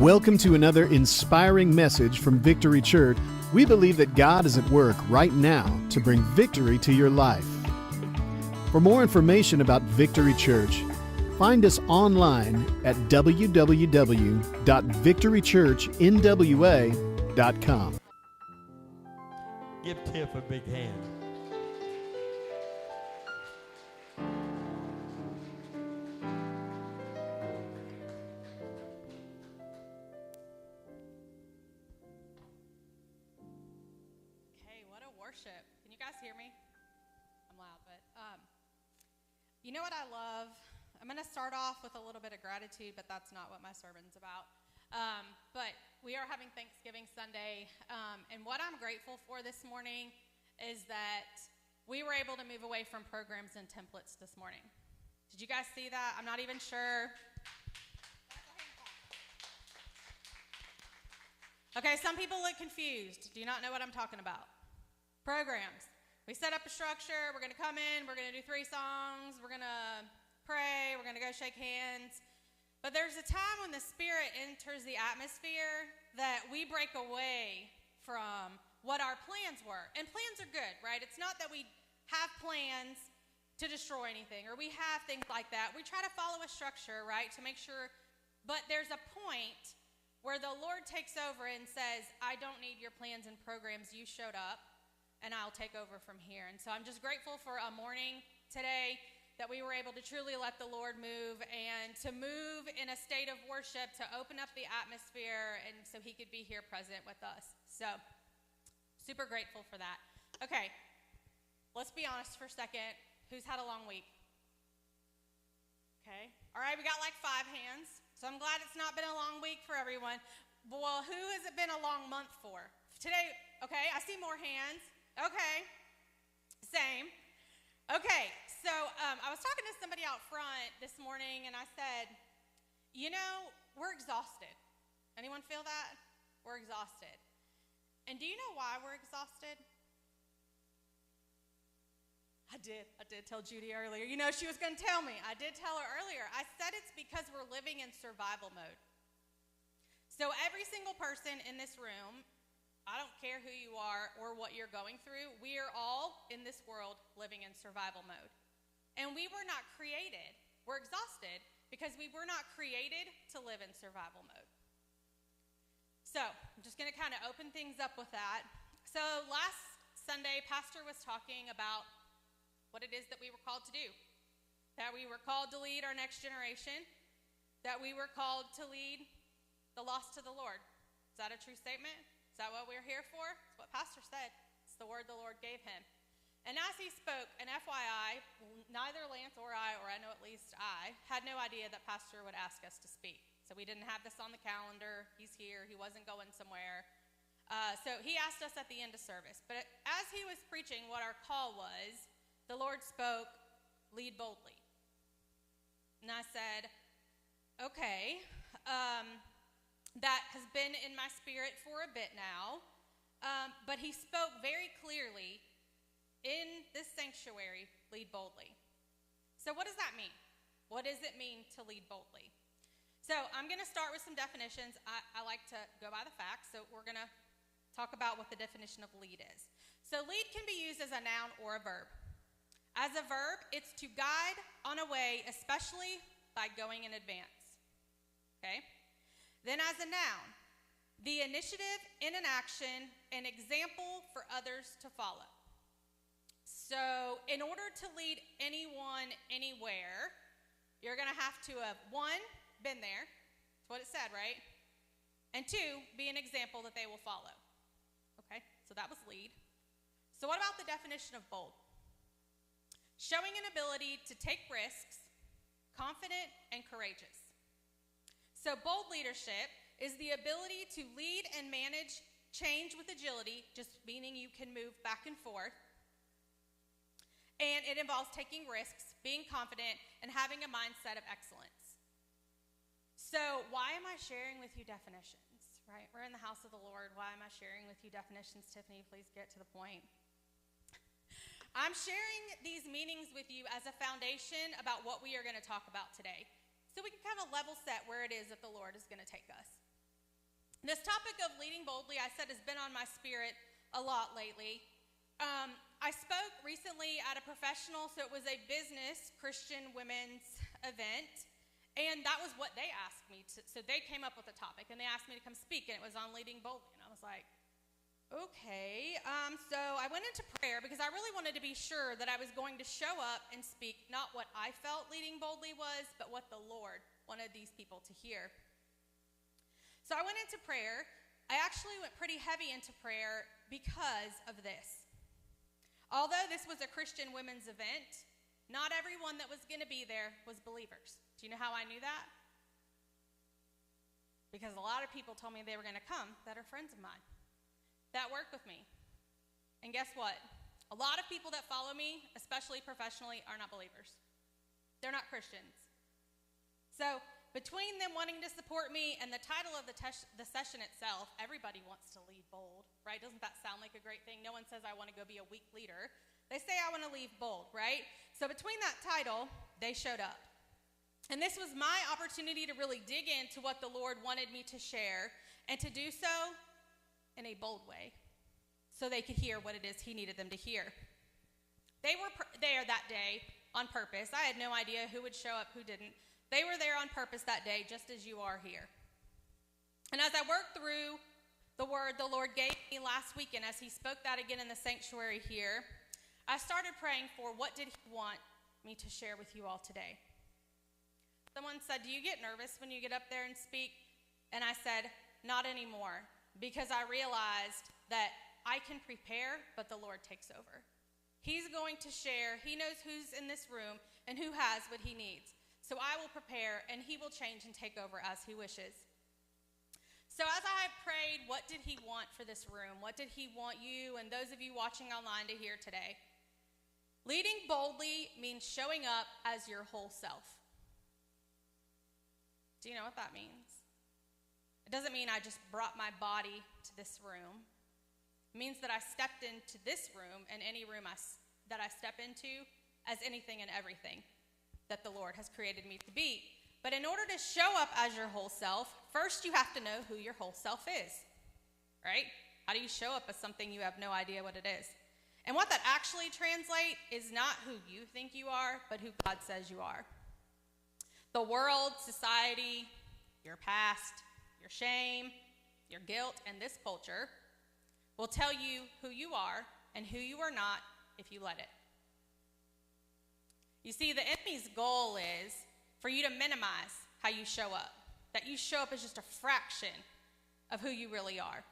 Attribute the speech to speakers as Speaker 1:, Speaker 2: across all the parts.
Speaker 1: Welcome to another inspiring message from Victory Church. We believe that God is at work right now to bring victory to your life. For more information about Victory Church, find us online at www.victorychurchnwa.com.
Speaker 2: Give Tiff a big hand.
Speaker 3: Okay, what a worship. Can you guys hear me? I'm loud, but you know what I love? I'm going to start off with a little bit of gratitude, but that's not what my sermon's about. But we are having Thanksgiving Sunday, and what I'm grateful for this morning is that we were able to move away from programs and templates this morning. Did you guys see that? I'm not even sure. Okay, some people look confused. Do you not know what I'm talking about? Programs. We set up a structure. We're going to come in. We're going to do 3 songs. We're going to pray. We're going to go shake hands. But there's a time when the Spirit enters the atmosphere that we break away from what our plans were. And plans are good, right? It's not that we have plans to destroy anything or we have things like that. We try to follow a structure, right, to make sure. But there's a point where the Lord takes over and says, I don't need your plans and programs. You showed up, and I'll take over from here. And so I'm just grateful for a morning today that we were able to truly let the Lord move and to move in a state of worship, to open up the atmosphere, and so he could be here present with us. So super grateful for that. Okay, let's be honest for a second. Who's had a long week? Okay, all right, we got like 5 hands. So I'm glad it's not been a long week for everyone. Well, who has it been a long month for? Today, okay, I see more hands. Okay, same. Okay, so I was talking to somebody out front this morning, and I said, you know, we're exhausted. Anyone feel that? We're exhausted. And do you know why we're exhausted? I did tell Judy earlier. You know, she was going to tell me. I did tell her earlier. I said it's because we're living in survival mode. So every single person in this room, I don't care who you are or what you're going through, we are all in this world living in survival mode. And we were not created, we're exhausted, because we were not created to live in survival mode. So I'm just going to kind of open things up with that. So last Sunday, Pastor was talking about what it is that we were called to do, that we were called to lead our next generation, that we were called to lead the lost to the Lord. Is that a true statement? Is that what we're here for? It's what Pastor said. It's the word the Lord gave him. And as he spoke, an FYI, neither Lance or I know at least I, had no idea that Pastor would ask us to speak. So we didn't have this on the calendar. He's here. He wasn't going somewhere. So he asked us at the end of service. But as he was preaching what our call was, the Lord spoke, lead boldly. And I said, okay, that has been in my spirit for a bit now, but he spoke very clearly in this sanctuary, lead boldly. So what does that mean? What does it mean to lead boldly? So I'm going to start with some definitions. I like to go by the facts, so we're going to talk about what the definition of lead is. So lead can be used as a noun or a verb. As a verb, it's to guide on a way, especially by going in advance. Okay? Then as a noun, the initiative in an action, an example for others to follow. So in order to lead anyone anywhere, you're going to have to have, 1, been there. That's what it said, right? And 2, be an example that they will follow. Okay, so that was lead. So what about the definition of bold? Showing an ability to take risks, confident and courageous. So bold leadership is the ability to lead and manage change with agility, just meaning you can move back and forth. And it involves taking risks, being confident, and having a mindset of excellence. So why am I sharing with you definitions, right? We're in the house of the Lord. Why am I sharing with you definitions? Tiffany, please get to the point. I'm sharing these meanings with you as a foundation about what we are going to talk about today, so we can kind of level set where it is that the Lord is going to take us. This topic of leading boldly, I said, has been on my spirit a lot lately. I spoke recently at a professional, so it was a business Christian women's event, and that was what they asked me to. So they came up with a topic, and they asked me to come speak, and it was on leading boldly, and I was like, okay. So I went into prayer because I really wanted to be sure that I was going to show up and speak not what I felt leading boldly was, but what the Lord wanted these people to hear. So I went into prayer. I actually went pretty heavy into prayer because of this. Although this was a Christian women's event, not everyone that was going to be there was believers. Do you know how I knew that? Because a lot of people told me they were going to come that are friends of mine, that work with me. And guess what? A lot of people that follow me, especially professionally, are not believers. They're not Christians. So between them wanting to support me and the title of the session itself, everybody wants to lead bold, right? Doesn't that sound like a great thing? No one says, I want to go be a weak leader. They say, I want to lead bold, right? So between that title, they showed up. And this was my opportunity to really dig into what the Lord wanted me to share and to do so in a bold way so they could hear what it is he needed them to hear. They were there that day on purpose. I had no idea who would show up, who didn't. They were there on purpose that day, just as you are here. And as I worked through the word the Lord gave me last weekend, as he spoke that again in the sanctuary here, I started praying for what did he want me to share with you all today. Someone said, do you get nervous when you get up there and speak? And I said, not anymore, because I realized that I can prepare, but the Lord takes over. He's going to share. He knows who's in this room and who has what he needs. So I will prepare, and he will change and take over as he wishes. So as I prayed, what did he want for this room? What did he want you and those of you watching online to hear today? Leading boldly means showing up as your whole self. Do you know what that means? It doesn't mean I just brought my body to this room. It means that I stepped into this room and any room that I step into as anything and everything that the Lord has created me to be. But in order to show up as your whole self, first you have to know who your whole self is, right? How do you show up as something you have no idea what it is? And what that actually translates is not who you think you are, but who God says you are. The world, society, your past, your shame, your guilt, and this culture will tell you who you are and who you are not if you let it. You see, the enemy's goal is for you to minimize how you show up, that you show up as just a fraction of who you really are.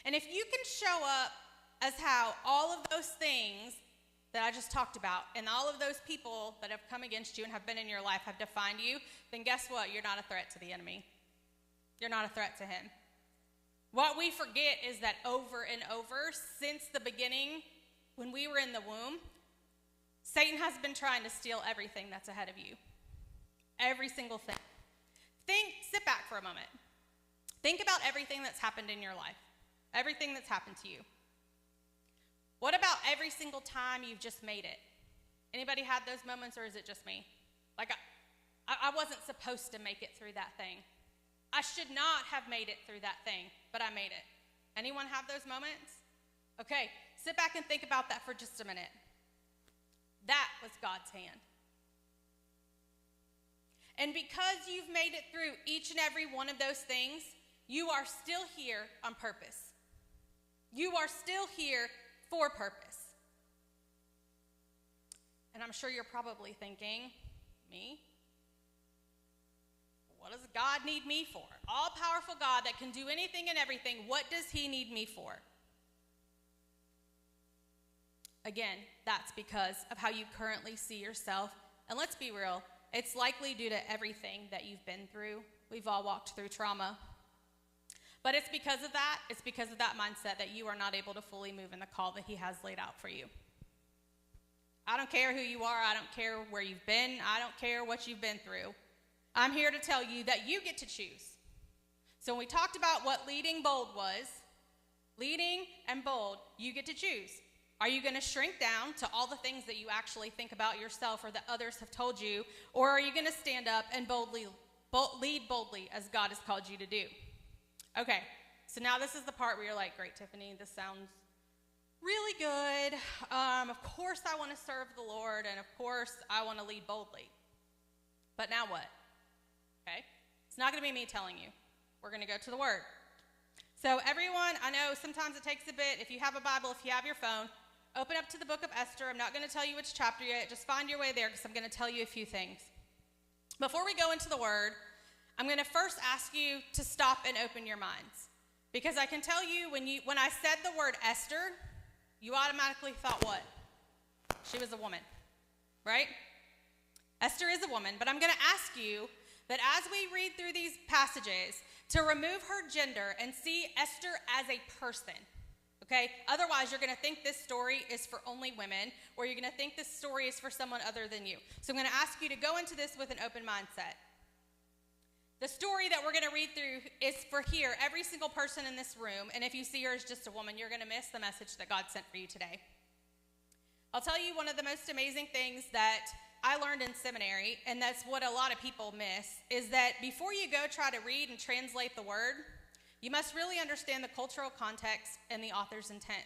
Speaker 3: And if you can show up as how all of those things that I just talked about and all of those people that have come against you and have been in your life have defined you, then guess what? You're not a threat to the enemy. You're not a threat to him. What we forget is that over and over, since the beginning, when we were in the womb, Satan has been trying to steal everything that's ahead of you. Every single thing. Sit back for a moment. Think about everything that's happened in your life. Everything that's happened to you. What about every single time you've just made it? Anybody had those moments, or is it just me? Like, I wasn't supposed to make it through that thing. I should not have made it through that thing, but I made it. Anyone have those moments? Okay, sit back and think about that for just a minute. That was God's hand. And because you've made it through each and every one of those things, you are still here on purpose. You are still here for purpose. And I'm sure you're probably thinking, me? What does God need me for? All-powerful God that can do anything and everything, what does he need me for? Again, that's because of how you currently see yourself. And let's be real, it's likely due to everything that you've been through. We've all walked through trauma. But it's because of that mindset that you are not able to fully move in the call that he has laid out for you. I don't care who you are. I don't care where you've been. I don't care what you've been through. I'm here to tell you that you get to choose. So when we talked about what leading bold was, leading and bold, you get to choose. Are you going to shrink down to all the things that you actually think about yourself or that others have told you? Or are you going to stand up and lead boldly as God has called you to do? Okay, so now this is the part where you're like, great, Tiffany, this sounds really good. Of course I want to serve the Lord, and of course I want to lead boldly. But now what? Okay, it's not going to be me telling you. We're going to go to the Word. So everyone, I know sometimes it takes a bit. If you have a Bible, if you have your phone, open up to the book of Esther. I'm not going to tell you which chapter yet. Just find your way there because I'm going to tell you a few things. Before we go into the Word, I'm going to first ask you to stop and open your minds. Because I can tell you, when I said the word Esther, you automatically thought what? She was a woman, right? Esther is a woman, but I'm going to ask you that as we read through these passages, to remove her gender and see Esther as a person, okay? Otherwise, you're going to think this story is for only women, or you're going to think this story is for someone other than you. So I'm going to ask you to go into this with an open mindset. The story that we're going to read through is for here, every single person in this room, and if you see her as just a woman, you're going to miss the message that God sent for you today. I'll tell you one of the most amazing things that I learned in seminary, and that's what a lot of people miss, is that before you go try to read and translate the word, you must really understand the cultural context and the author's intent.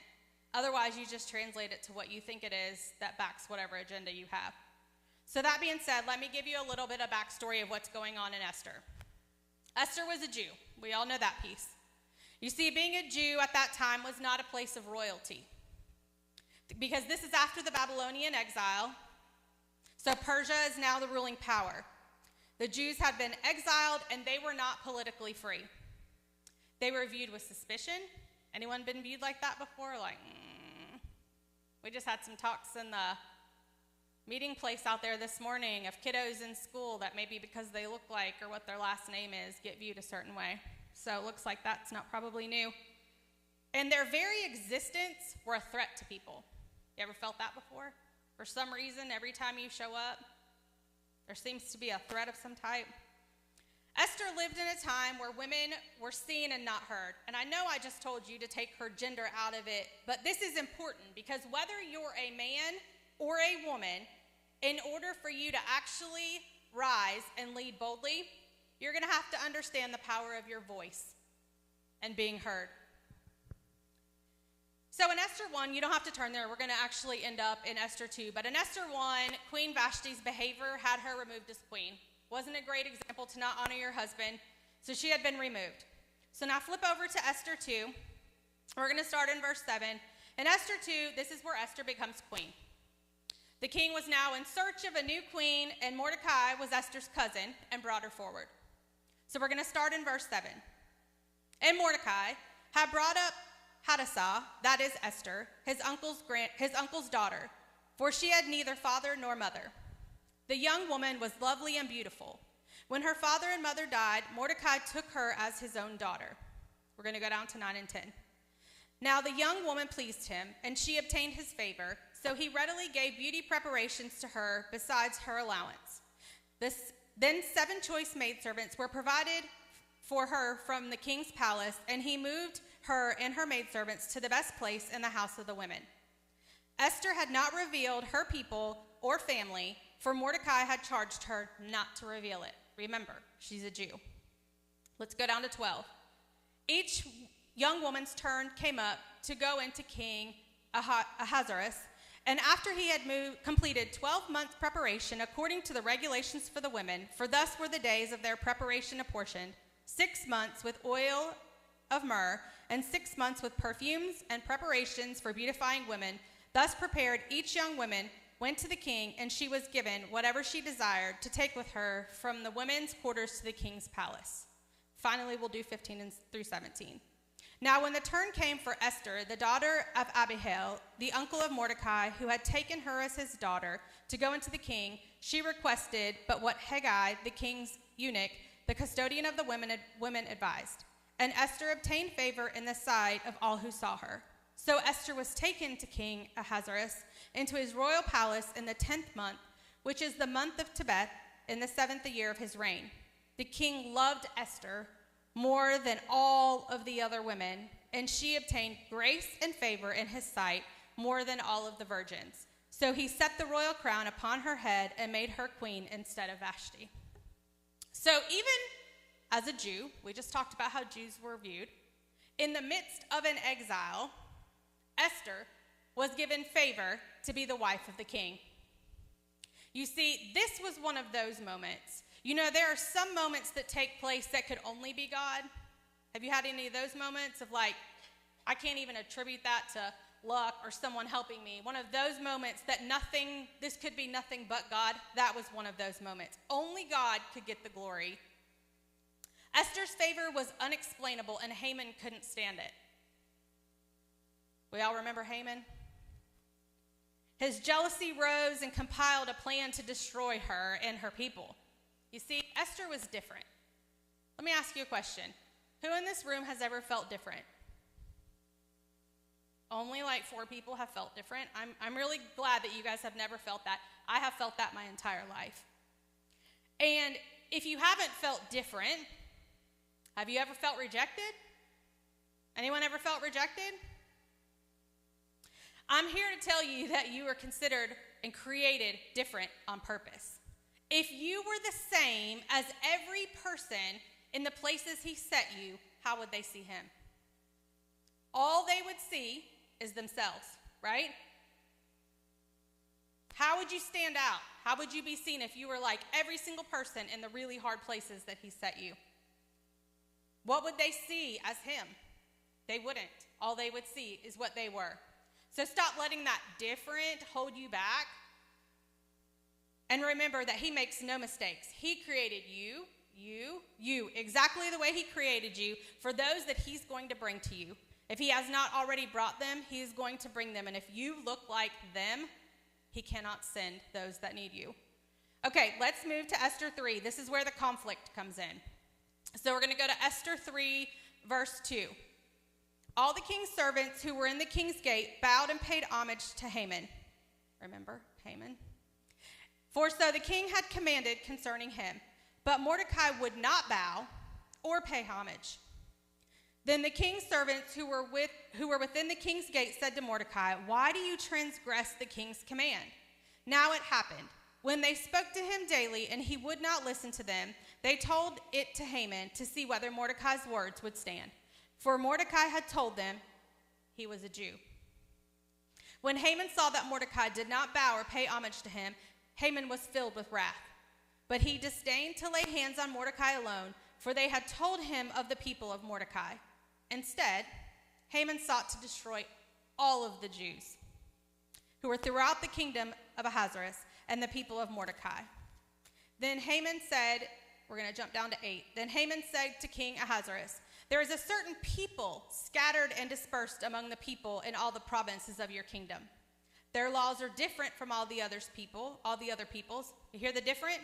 Speaker 3: Otherwise, you just translate it to what you think it is that backs whatever agenda you have. So that being said, let me give you a little bit of backstory of what's going on in Esther. Esther was a Jew. We all know that piece. You see, being a Jew at that time was not a place of royalty, because this is after the Babylonian exile. So Persia is now the ruling power. The Jews had been exiled, and they were not politically free. They were viewed with suspicion. Anyone been viewed like that before? Like, We just had some talks in the meeting place out there this morning of kiddos in school that maybe because they look like or what their last name is get viewed a certain way. So it looks like that's not probably new. And their very existence were a threat to people. You ever felt that before? For some reason, every time you show up, there seems to be a threat of some type. Esther lived in a time where women were seen and not heard. And I know I just told you to take her gender out of it, but this is important because whether you're a man or a woman, in order for you to actually rise and lead boldly, you're going to have to understand the power of your voice and being heard. So in Esther 1, you don't have to turn there. We're going to actually end up in Esther 2. But in Esther 1, Queen Vashti's behavior had her removed as queen. Wasn't a great example to not honor your husband, so she had been removed. So now flip over to Esther 2. We're going to start in verse 7. In Esther 2, this is where Esther becomes queen. The king was now in search of a new queen, and Mordecai was Esther's cousin and brought her forward. So we're going to start in verse 7. And Mordecai had brought up Hadassah, that is Esther, his uncle's daughter, for she had neither father nor mother. The young woman was lovely and beautiful. When her father and mother died, Mordecai took her as his own daughter. We're going to go down to 9 and 10. Now the young woman pleased him, and she obtained his favor, so he readily gave beauty preparations to her besides her allowance. Then 7 choice maidservants were provided for her from the king's palace, and he moved her and her maidservants to the best place in the house of the women. Esther had not revealed her people or family, for Mordecai had charged her not to reveal it. Remember, she's a Jew. Let's go down to 12. Each young woman's turn came up to go into King Ahasuerus, and after he had completed 12 months' preparation according to the regulations for the women, for thus were the days of their preparation apportioned, 6 months with oil of myrrh, and 6 months with perfumes and preparations for beautifying women, thus prepared each young woman went to the king, and she was given whatever she desired to take with her from the women's quarters to the king's palace. Finally, we'll do 15 through 17. Now when the turn came for Esther, the daughter of Abihail, the uncle of Mordecai, who had taken her as his daughter, to go into the king, she requested but what Haggai, the king's eunuch, the custodian of the women advised. And Esther obtained favor in the sight of all who saw her. So Esther was taken to King Ahasuerus into his royal palace in the 10th month, which is the month of Tebeth, in the 7th year of his reign. The king loved Esther more than all of the other women, and she obtained grace and favor in his sight more than all of the virgins. So he set the royal crown upon her head and made her queen instead of Vashti. So even as a Jew, we just talked about how Jews were viewed, in the midst of an exile, Esther was given favor to be the wife of the king. You see, this was one of those moments. You know, there are some moments that take place that could only be God. Have you had any of those moments of like, I can't even attribute that to luck or someone helping me? One of those moments that this could be nothing but God. That was one of those moments. Only God could get the glory. Esther's favor was unexplainable, and Haman couldn't stand it. We all remember Haman? His jealousy rose and compiled a plan to destroy her and her people. You see, Esther was different. Let me ask you a question. Who in this room has ever felt different? Only like 4 people have felt different. I'm really glad that you guys have never felt that. I have felt that my entire life. And if you haven't felt different, have you ever felt rejected? Anyone ever felt rejected? I'm here to tell you that you are considered and created different on purpose. If you were the same as every person in the places he set you, how would they see him? All they would see is themselves, right? How would you stand out? How would you be seen if you were like every single person in the really hard places that he set you? What would they see as him? They wouldn't. All they would see is what they were. So stop letting that different hold you back. And remember that he makes no mistakes. He created you, exactly the way he created you for those that he's going to bring to you. If he has not already brought them, he is going to bring them. And if you look like them, he cannot send those that need you. Okay, let's move to Esther 3. This is where the conflict comes in. So we're going to go to Esther 3, verse 2. All the king's servants who were in the king's gate bowed and paid homage to Haman. Remember Haman? For so the king had commanded concerning him. But Mordecai would not bow or pay homage. Then the king's servants who were within the king's gate said to Mordecai, "Why do you transgress the king's command?" Now it happened, when they spoke to him daily and he would not listen to them, they told it to Haman to see whether Mordecai's words would stand. For Mordecai had told them he was a Jew. When Haman saw that Mordecai did not bow or pay homage to him, Haman was filled with wrath. But he disdained to lay hands on Mordecai alone, for they had told him of the people of Mordecai. Instead, Haman sought to destroy all of the Jews who were throughout the kingdom of Ahasuerus and the people of Mordecai. Then Haman said, we're going to jump down to 8. Then Haman said to King Ahasuerus, "There is a certain people scattered and dispersed among the people in all the provinces of your kingdom. Their laws are different from all the other peoples. You hear the different?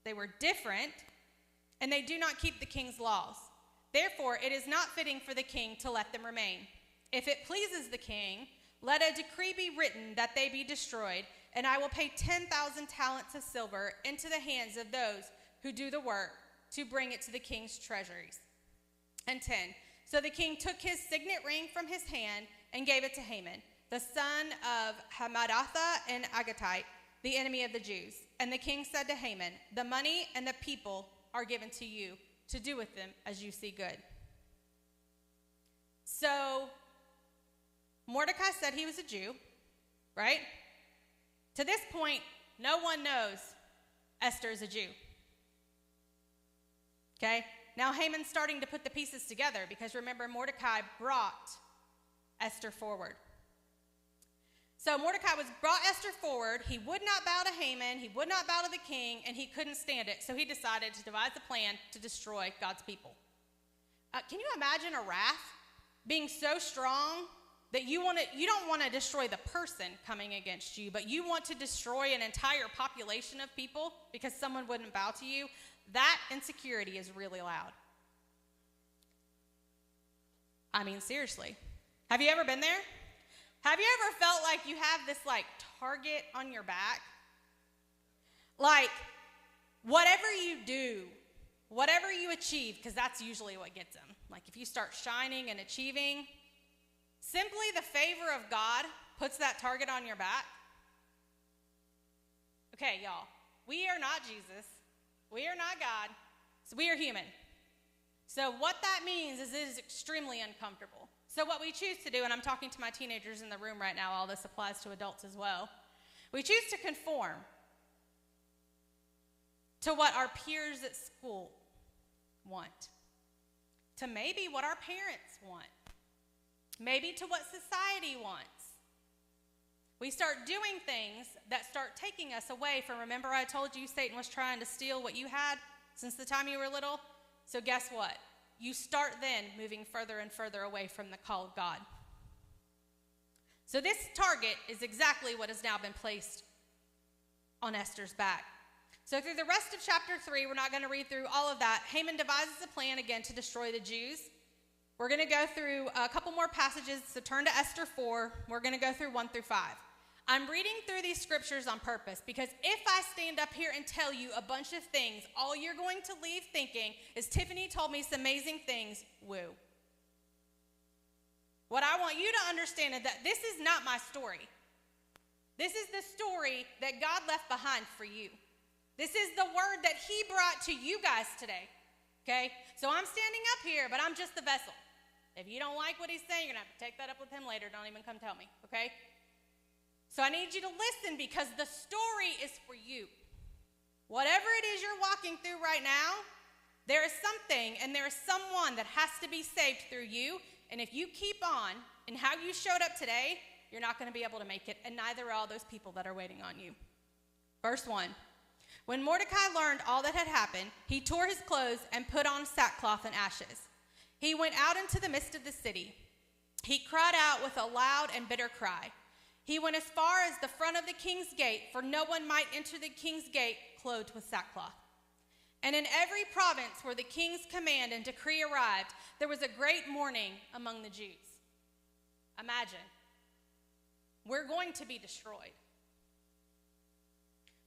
Speaker 3: They were different, and they do not keep the king's laws. Therefore, it is not fitting for the king to let them remain. If it pleases the king, let a decree be written that they be destroyed, and I will pay 10,000 talents of silver into the hands of those who do the work to bring it to the king's treasuries." And 10, so the king took his signet ring from his hand and gave it to Haman, the son of Hammedatha and Agagite, the enemy of the Jews. And the king said to Haman, "The money and the people are given to you to do with them as you see good." So Mordecai said he was a Jew, right? To this point, no one knows Esther is a Jew. Okay? Now Haman's starting to put the pieces together because remember, Mordecai brought Esther forward. So Mordecai brought Esther forward. He would not bow to Haman. He would not bow to the king, and he couldn't stand it. So he decided to devise a plan to destroy God's people. Can you imagine a wrath being so strong that you don't want to destroy the person coming against you, but you want to destroy an entire population of people because someone wouldn't bow to you? That insecurity is really loud. I mean, seriously. Have you ever been there? Have you ever felt like you have this target on your back? Like whatever you do, whatever you achieve, because that's usually what gets them. Like if you start shining and achieving, simply the favor of God puts that target on your back. Okay, y'all, we are not Jesus. We are not God. So we are human. So what that means is it is extremely uncomfortable. So what we choose to do, and I'm talking to my teenagers in the room right now, all this applies to adults as well. We choose to conform to what our peers at school want, to maybe what our parents want, maybe to what society wants. We start doing things that start taking us away from, remember I told you Satan was trying to steal what you had since the time you were little? So guess what? You start then moving further and further away from the call of God. So this target is exactly what has now been placed on Esther's back. So through the rest of chapter 3, we're not going to read through all of that. Haman devises a plan again to destroy the Jews. We're going to go through a couple more passages, so turn to Esther 4. We're going to go through 1 through 5. I'm reading through these scriptures on purpose because if I stand up here and tell you a bunch of things, all you're going to leave thinking is Tiffany told me some amazing things, woo. What I want you to understand is that this is not my story. This is the story that God left behind for you. This is the word that he brought to you guys today, okay? So I'm standing up here, but I'm just the vessel. If you don't like what he's saying, you're going to have to take that up with him later. Don't even come tell me, okay? So I need you to listen because the story is for you. Whatever it is you're walking through right now, there is something and there is someone that has to be saved through you. And if you keep on in how you showed up today, you're not going to be able to make it, and neither are all those people that are waiting on you. Verse 1. When Mordecai learned all that had happened, he tore his clothes and put on sackcloth and ashes. He went out into the midst of the city. He cried out with a loud and bitter cry. He went as far as the front of the king's gate, for no one might enter the king's gate clothed with sackcloth. And in every province where the king's command and decree arrived, there was a great mourning among the Jews. Imagine, we're going to be destroyed.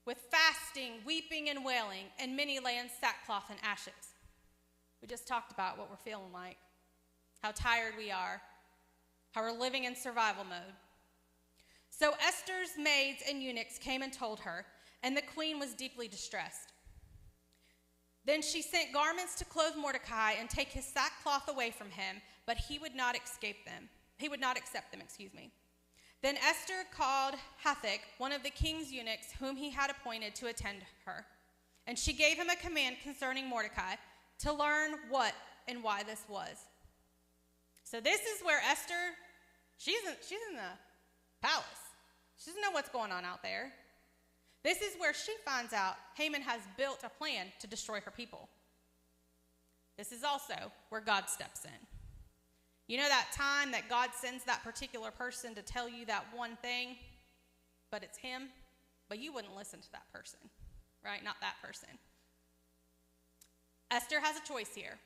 Speaker 3: With fasting, weeping, and wailing, and many lay in sackcloth and ashes. We just talked about what we're feeling like, how tired we are, how we're living in survival mode. So Esther's maids and eunuchs came and told her, and the queen was deeply distressed. Then she sent garments to clothe Mordecai and take his sackcloth away from him, but he would not escape them. He would not accept them, Then Esther called Hathach, one of the king's eunuchs, whom he had appointed to attend her. And she gave him a command concerning Mordecai to learn what and why this was. So this is where Esther, she's in the palace. She doesn't know what's going on out there. This is where she finds out Haman has built a plan to destroy her people. This is also where God steps in. You know that time that God sends that particular person to tell you that one thing, but it's him, but you wouldn't listen to that person, right? Not that person. Esther has a choice here.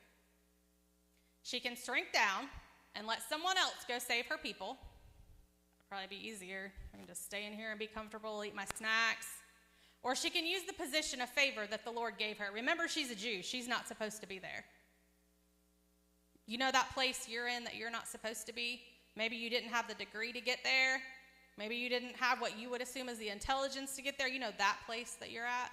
Speaker 3: She can shrink down and let someone else go save her people. It'd probably be easier. I can just stay in here and be comfortable, eat my snacks. Or she can use the position of favor that the Lord gave her. Remember, she's a Jew. She's not supposed to be there. You know that place you're in that you're not supposed to be? Maybe you didn't have the degree to get there. Maybe you didn't have what you would assume is the intelligence to get there. You know that place that you're at?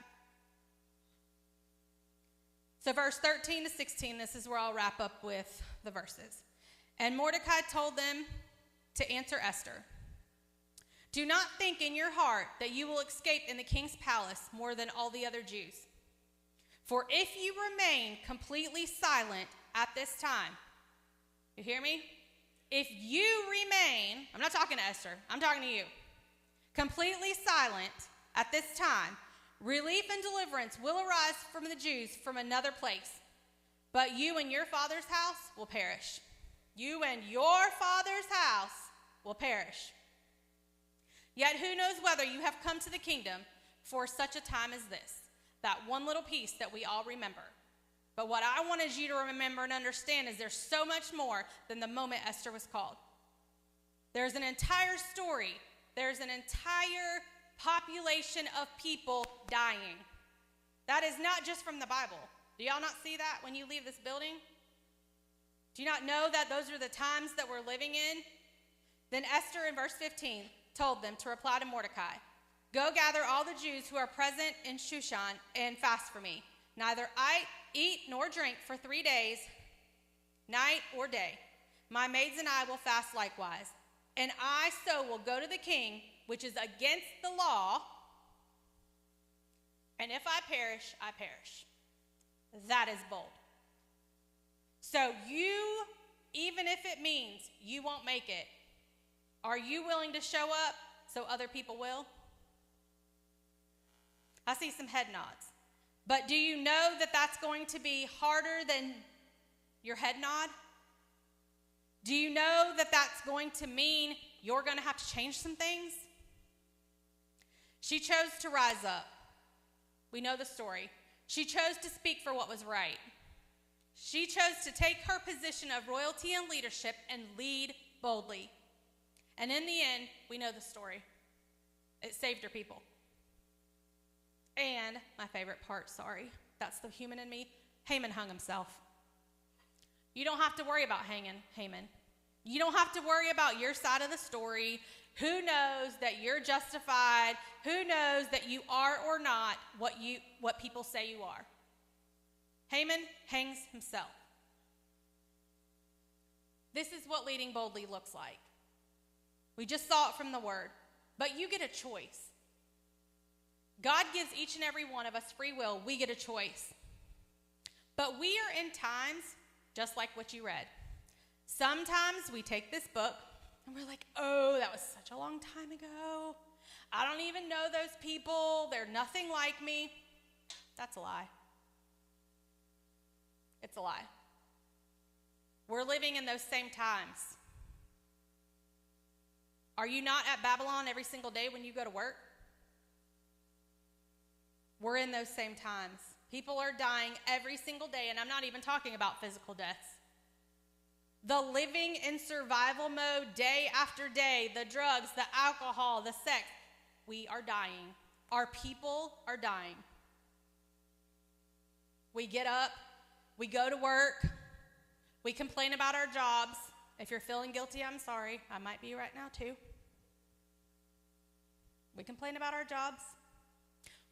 Speaker 3: So verse 13 to 16, this is where I'll wrap up with the verses. And Mordecai told them to answer Esther. Do not think in your heart that you will escape in the king's palace more than all the other Jews. For if you remain completely silent at this time, you hear me? If you remain, I'm not talking to Esther, I'm talking to you, completely silent at this time, relief and deliverance will arise from the Jews from another place, but you and your father's house will perish. You and your father's house will perish. Yet who knows whether you have come to the kingdom for such a time as this, that one little piece that we all remember. But what I wanted you to remember and understand is there's so much more than the moment Esther was called. There's an entire story. There's an entire population of people dying. That is not just from the Bible. Do y'all not see that when you leave this building? Do you not know that those are the times that we're living in? Then Esther in verse 15 told them to reply to Mordecai, go gather all the Jews who are present in Shushan and fast for me. Neither eat nor drink for 3 days, night or day. My maids and I will fast likewise. And I so will go to the king, which is against the law. And if I perish, I perish. That is bold. So you, even if it means you won't make it, are you willing to show up so other people will? I see some head nods. But do you know that that's going to be harder than your head nod? Do you know that that's going to mean you're going to have to change some things? She chose to rise up. We know the story. She chose to speak for what was right. She chose to take her position of royalty and leadership and lead boldly. And in the end, we know the story. It saved her people. And my favorite part, that's the human in me, Haman hung himself. You don't have to worry about Haman. You don't have to worry about your side of the story. Who knows that you're justified? Who knows that you are or not what people say you are? Haman hangs himself. This is what leading boldly looks like. We just saw it from the word. But you get a choice. God gives each and every one of us free will. We get a choice. But we are in times just like what you read. Sometimes we take this book and we're like, oh, that was such a long time ago. I don't even know those people. They're nothing like me. That's a lie. It's a lie. We're living in those same times. Are you not at Babylon every single day when you go to work? We're in those same times. People are dying every single day, and I'm not even talking about physical deaths. The living in survival mode day after day, the drugs, the alcohol, the sex, we are dying. Our people are dying. We get up, we go to work, we complain about our jobs. If you're feeling guilty, I'm sorry. I might be right now too. We complain about our jobs.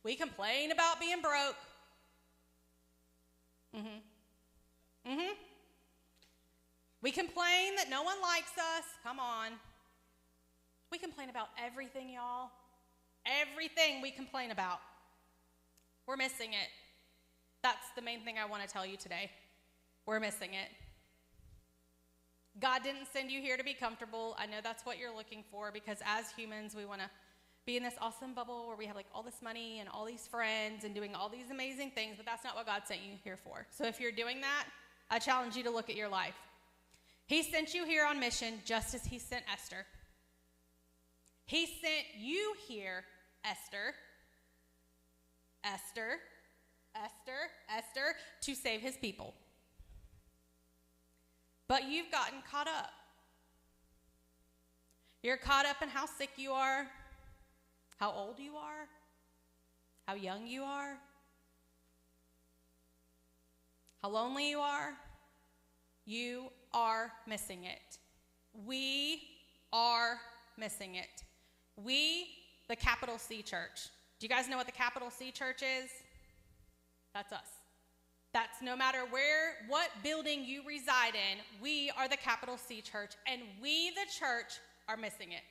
Speaker 3: We complain about being broke. We complain that no one likes us. Come on. We complain about everything, y'all. Everything we complain about. We're missing it. That's the main thing I want to tell you today. We're missing it. God didn't send you here to be comfortable. I know that's what you're looking for, because as humans, we want to be in this awesome bubble where we have like all this money and all these friends and doing all these amazing things, but that's not what God sent you here for. So if you're doing that, I challenge you to look at your life. He sent you here on mission just as he sent Esther. He sent you here, Esther, to save his people. But you've gotten caught up. You're caught up in how sick you are, how old you are, how young you are, how lonely you are. You are missing it. We are missing it. We, the capital C church. Do you guys know what the capital C church is? That's us. That's no matter what building you reside in, we are the capital C church, and we, the church, are missing it.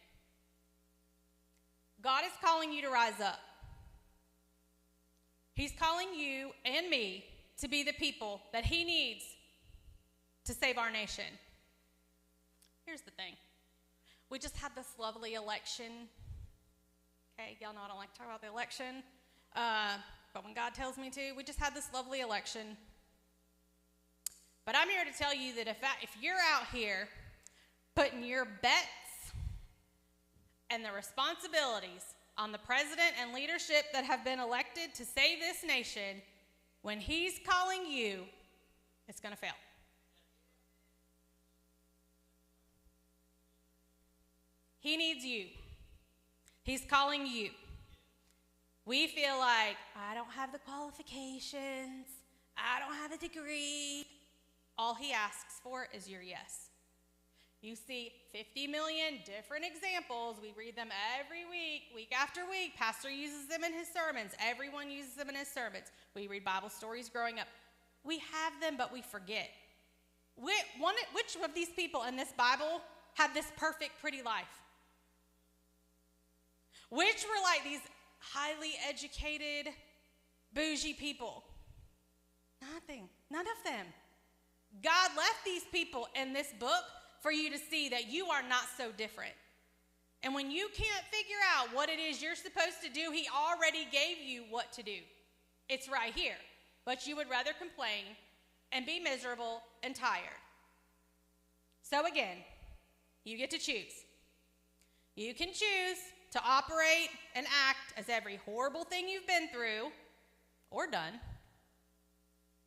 Speaker 3: God is calling you to rise up. He's calling you and me to be the people that he needs to save our nation. Here's the thing. We just had this lovely election. Okay, y'all know I don't like to talk about the election. But when God tells me to, we just had this lovely election. But I'm here to tell you that if you're out here putting your bets and the responsibilities on the president and leadership that have been elected to save this nation, when he's calling you, it's going to fail. He needs you. He's calling you. We feel like, I don't have the qualifications. I don't have a degree. All he asks for is your yes. You see 50 million different examples. We read them every week after week. Pastor uses them in his sermons. Everyone uses them in his sermons. We read Bible stories growing up. We have them, but we forget. Which of these people in this Bible had this perfect, pretty life? Which were like these highly educated, bougie people? Nothing. None of them. God left these people in this book for you to see that you are not so different. And when you can't figure out what it is you're supposed to do, he already gave you what to do. It's right here. But you would rather complain and be miserable and tired. So again, you get to choose. You can choose to operate and act as every horrible thing you've been through or done.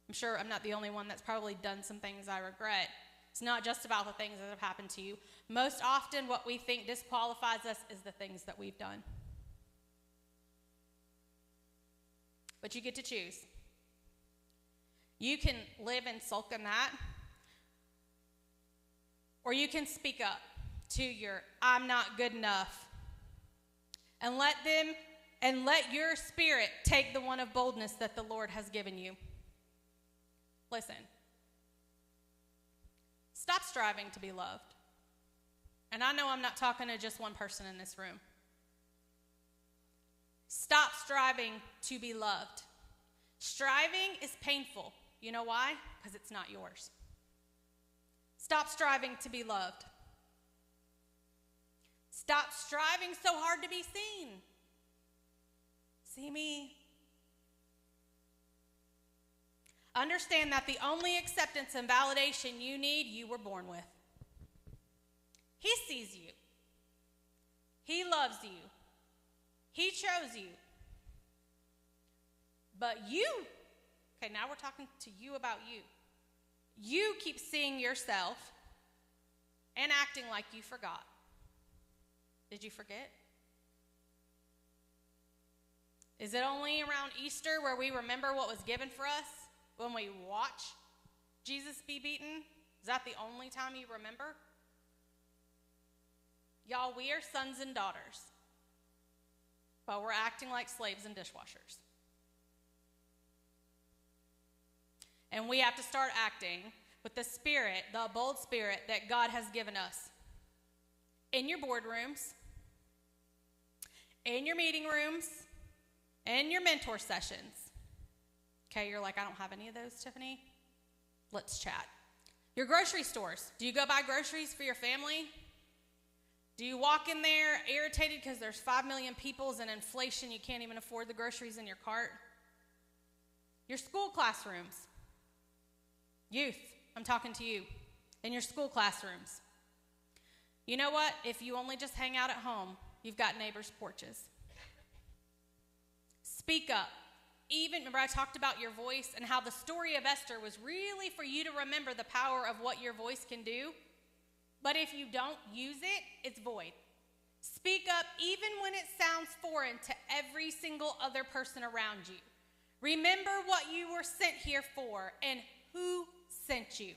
Speaker 3: I'm sure I'm not the only one that's probably done some things I regret. It's not just about the things that have happened to you. Most often what we think disqualifies us is the things that we've done. But you get to choose. You can live and sulk in that, or you can speak up to your I'm not good enough and let your spirit take the one of boldness that the Lord has given you. Listen. Stop striving to be loved. And I know I'm not talking to just one person in this room. Stop striving to be loved. Striving is painful. You know why? Because it's not yours. Stop striving to be loved. Stop striving so hard to be seen. See me. Understand that the only acceptance and validation you need, you were born with. He sees you. He loves you. He chose you. But you, okay, now we're talking to you about you. You keep seeing yourself and acting like you forgot. Did you forget? Is it only around Easter where we remember what was given for us? When we watch Jesus be beaten? Is that the only time you remember? Y'all, we are sons and daughters, but we're acting like slaves and dishwashers. And we have to start acting with the spirit, the bold spirit that God has given us. In your boardrooms, in your meeting rooms, in your mentor sessions. Okay, you're like, I don't have any of those, Tiffany. Let's chat. Your grocery stores. Do you go buy groceries for your family? Do you walk in there irritated because there's 5 million peoples and inflation, you can't even afford the groceries in your cart? Your school classrooms. Youth, I'm talking to you. In your school classrooms. You know what? If you only just hang out at home, you've got neighbors' porches. Speak up. Even, remember I talked about your voice and how the story of Esther was really for you to remember the power of what your voice can do. But if you don't use it, it's void. Speak up even when it sounds foreign to every single other person around you. Remember what you were sent here for and who sent you.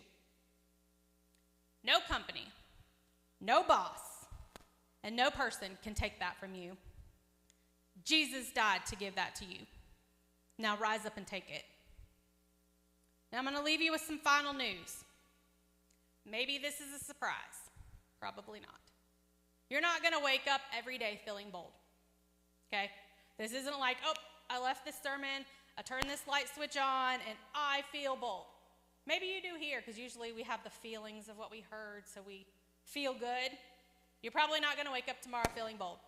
Speaker 3: No company, no boss, and no person can take that from you. Jesus died to give that to you. Now rise up and take it. Now I'm going to leave you with some final news. Maybe this is a surprise. Probably not. You're not going to wake up every day feeling bold. Okay? This isn't like, oh, I left this sermon, I turned this light switch on, and I feel bold. Maybe you do here, because usually we have the feelings of what we heard, so we feel good. You're probably not going to wake up tomorrow feeling bold.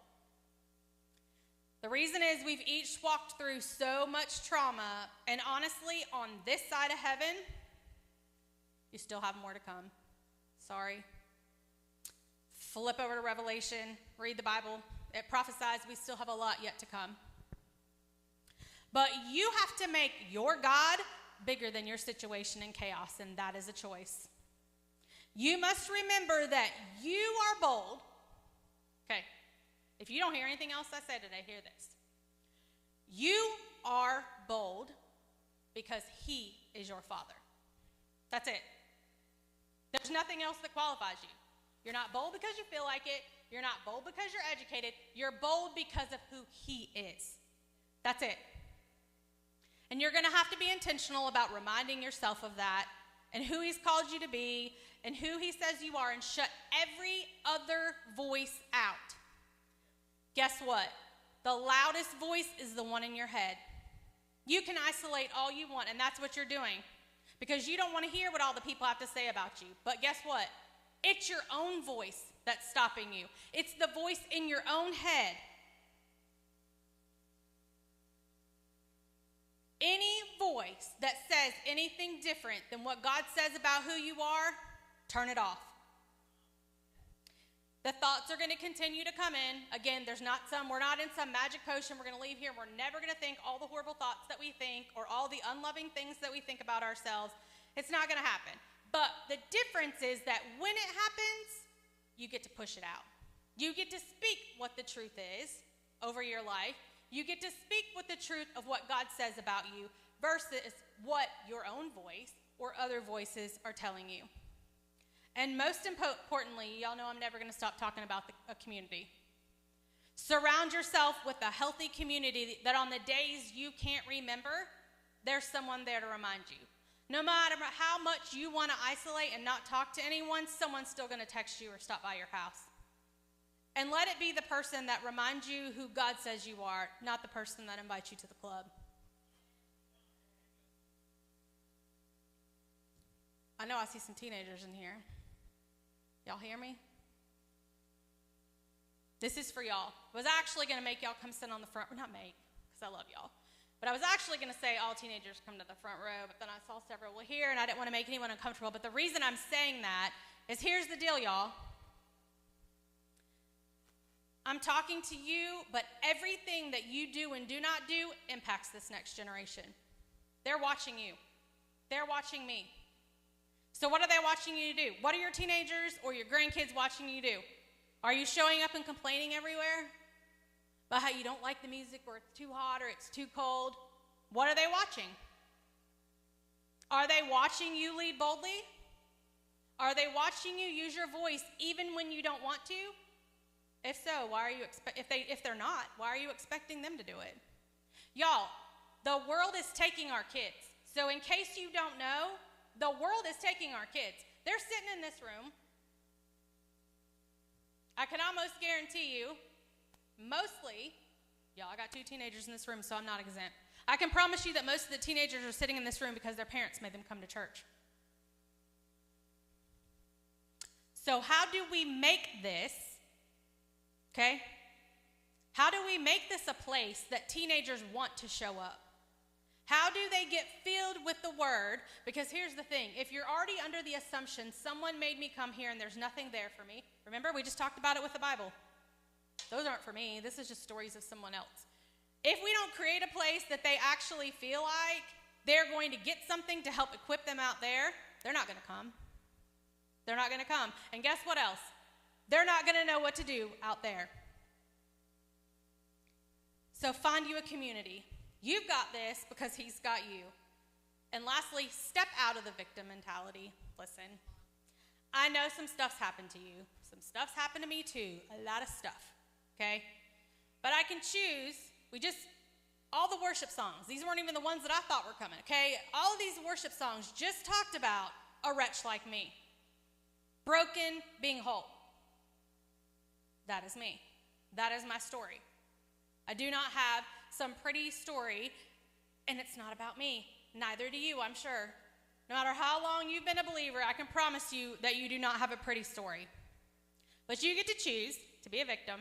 Speaker 3: The reason is we've each walked through so much trauma, and honestly, on this side of heaven, you still have more to come. Sorry. Flip over to Revelation, read the Bible. It prophesies we still have a lot yet to come. But you have to make your God bigger than your situation and chaos, and that is a choice. You must remember that you are bold. Okay. If you don't hear anything else I said today, hear this. You are bold because he is your father. That's it. There's nothing else that qualifies you. You're not bold because you feel like it. You're not bold because you're educated. You're bold because of who he is. That's it. And you're going to have to be intentional about reminding yourself of that and who he's called you to be and who he says you are, and shut every other voice out. Guess what? The loudest voice is the one in your head. You can isolate all you want, and that's what you're doing, because you don't want to hear what all the people have to say about you. But guess what? It's your own voice that's stopping you. It's the voice in your own head. Any voice that says anything different than what God says about who you are, turn it off. The thoughts are going to continue to come in. Again, we're not in some magic potion. We're going to leave here. We're never going to think all the horrible thoughts that we think or all the unloving things that we think about ourselves. It's not going to happen. But the difference is that when it happens, you get to push it out. You get to speak what the truth is over your life. You get to speak with the truth of what God says about you versus what your own voice or other voices are telling you. And most importantly, y'all know I'm never going to stop talking about a community. Surround yourself with a healthy community that on the days you can't remember, there's someone there to remind you. No matter how much you want to isolate and not talk to anyone, someone's still going to text you or stop by your house. And let it be the person that reminds you who God says you are, not the person that invites you to the club. I know I see some teenagers in here. Y'all hear me? This is for y'all. I was actually going to make y'all come sit on the front, not make, because I love y'all. But I was actually going to say all teenagers come to the front row, but then I saw several here, and I didn't want to make anyone uncomfortable. But the reason I'm saying that is, here's the deal, y'all. I'm talking to you, but everything that you do and do not do impacts this next generation. They're watching you. They're watching me. So what are they watching you do? What are your teenagers or your grandkids watching you do? Are you showing up and complaining everywhere about how you don't like the music, or it's too hot, or it's too cold? What are they watching? Are they watching you lead boldly? Are they watching you use your voice even when you don't want to? If so, why are you if they're not, why are you expecting them to do it? Y'all, the world is taking our kids. So in case you don't know, the world is taking our kids. They're sitting in this room. I can almost guarantee you, mostly, y'all, I got 2 teenagers in this room, so I'm not exempt. I can promise you that most of the teenagers are sitting in this room because their parents made them come to church. So how do we make this, okay? How do we make this a place that teenagers want to show up? How do they get filled with the word? Because here's the thing. If you're already under the assumption, someone made me come here and there's nothing there for me. Remember, we just talked about it with the Bible. Those aren't for me. This is just stories of someone else. If we don't create a place that they actually feel like they're going to get something to help equip them out there, they're not going to come. They're not going to come. And guess what else? They're not going to know what to do out there. So find you a community. You've got this because he's got you. And lastly, step out of the victim mentality. Listen, I know some stuff's happened to you. Some stuff's happened to me too. A lot of stuff, okay? But I can choose, all the worship songs, these weren't even the ones that I thought were coming, okay? All of these worship songs just talked about a wretch like me. Broken, being whole. That is me. That is my story. I do not have some pretty story, and it's not about me. Neither do you, I'm sure. No matter how long you've been a believer, I can promise you that you do not have a pretty story. But you get to choose to be a victim.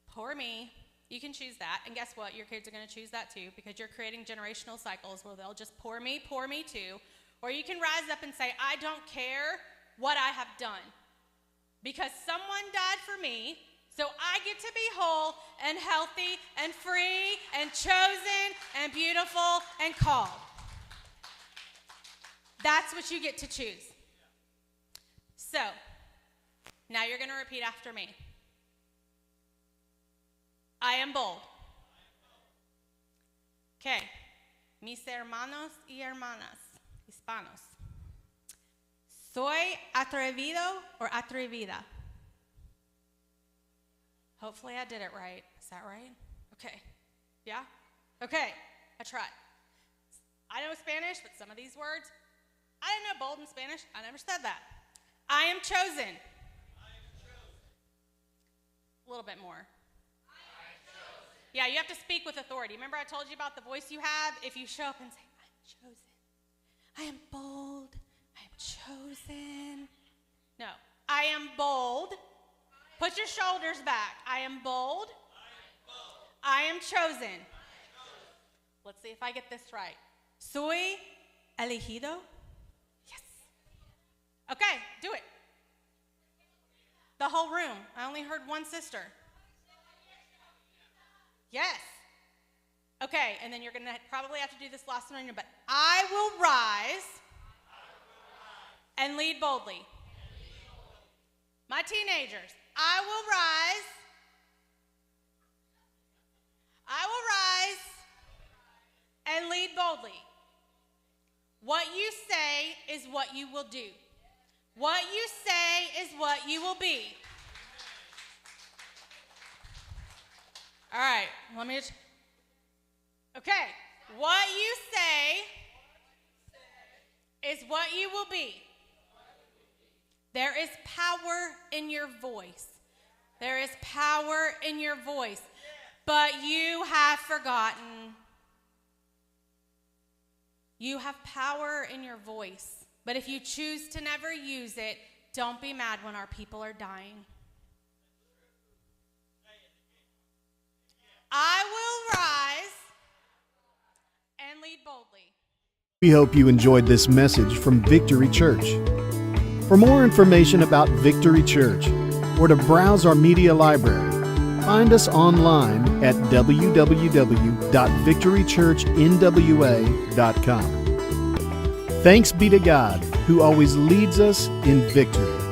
Speaker 3: Poor me. You can choose that. And guess what? Your kids are going to choose that too, because you're creating generational cycles where they'll just poor me too. Or you can rise up and say, I don't care what I have done, because someone died for me, so I get to be whole and healthy and free and chosen and beautiful and called. That's what you get to choose. So, now you're going to repeat after me. I am bold. Okay. Mis hermanos y hermanas, hispanos. Soy atrevido or atrevida. Hopefully I did it right. Is that right? Okay. Yeah? Okay. I tried. I know Spanish, but some of these words, I didn't know bold in Spanish. I never said that. I am chosen. A little bit more. Yeah, you have to speak with authority. Remember I told you about the voice you have? If you show up and say, I'm chosen. I am bold. I am chosen. No, I am bold. Put your shoulders back. I am bold. I am chosen. Let's see if I get this right. Soy elegido? Yes. Okay, do it. The whole room. I only heard one sister. Yes. Okay, and then you're going to probably have to do this last one, but I will rise and lead boldly. My teenagers, I will rise. I will rise and lead boldly. What you say is what you will do. What you say is what you will be. All right, let me just. Okay, what you say is what you will be. There is power in your voice. There is power in your voice. But you have forgotten. You have power in your voice. But if you choose to never use it, don't be mad when our people are dying. I will rise and lead boldly.
Speaker 1: We hope you enjoyed this message from Victory Church. For more information about Victory Church or to browse our media library, find us online at www.victorychurchnwa.com. Thanks be to God, who always leads us in victory.